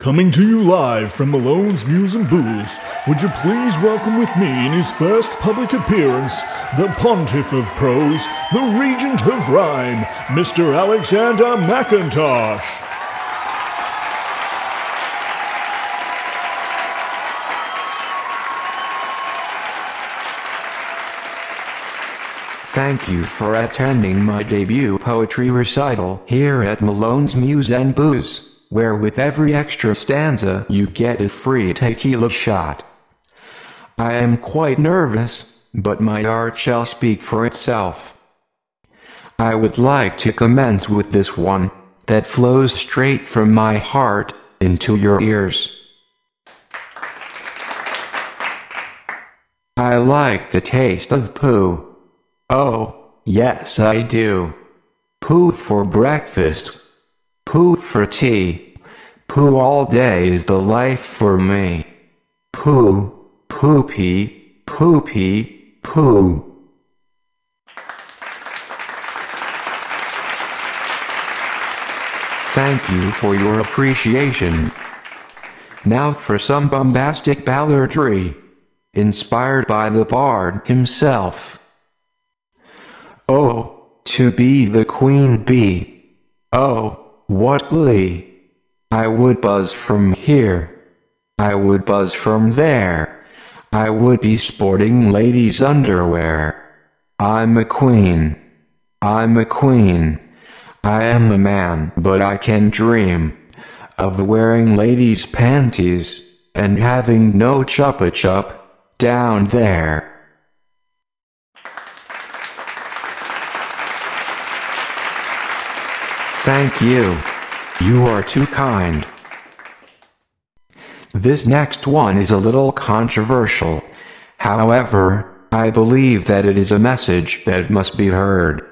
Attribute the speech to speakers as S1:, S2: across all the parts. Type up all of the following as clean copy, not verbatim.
S1: Coming to you live from Malone's Muse and Booze, would you please welcome with me in his first public appearance, the Pontiff of Prose, the Regent of Rhyme, Mr. Alexander MacIntosh.
S2: Thank you for attending my debut poetry recital here at Malone's Muse and Booze, where with every extra stanza you get a free tequila shot. I am quite nervous, but my art shall speak for itself. I would like to commence with this one, that flows straight from my heart into your ears. I like the taste of poo. Oh, yes I do. Poo for breakfast. Poo for tea. Poo all day is the life for me. Poo, poopy, poopy, poo. Thank you for your appreciation. Now for some bombastic balladry, inspired by the bard himself. Oh, to be the queen bee. Oh, what glee. I would buzz from here. I would buzz from there. I would be sporting ladies' underwear. I'm a queen. I'm a queen. I am a man, but I can dream of wearing ladies' panties and having no chupa-chup down there. Thank you. You are too kind. This next one is a little controversial. However, I believe that it is a message that must be heard.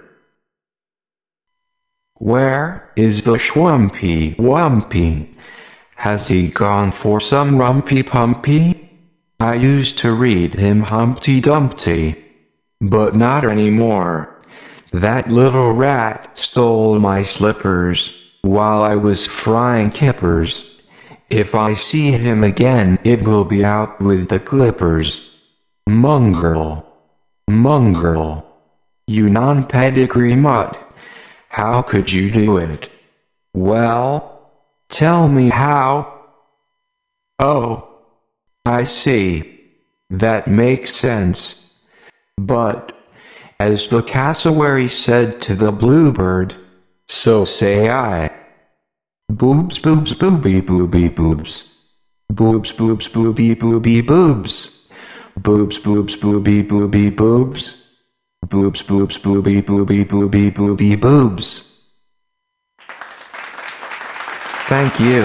S2: Where is the Schwumpy Wumpy? Has he gone for some rumpy pumpy? I used to read him Humpty Dumpty, but not anymore. That little rat stole my slippers while I was frying kippers. If I see him again, it will be out with the clippers. Mongrel, mongrel, you non-pedigree mutt, how could you do it? Well, tell me how. Oh, I see. That makes sense. But as the cassowary said to the bluebird, so say I. Boobs, boobs, booby, booby, boobs. Boobs, boobs, booby, booby, boobs. Boobs, boobs, booby, booby, boobs. Boobs, boobs, booby, booby, booby, booby, boobs. Thank you.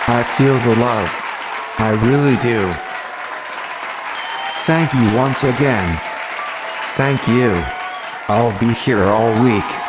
S2: I feel the love. I really do. Thank you once again. Thank you. I'll be here all week.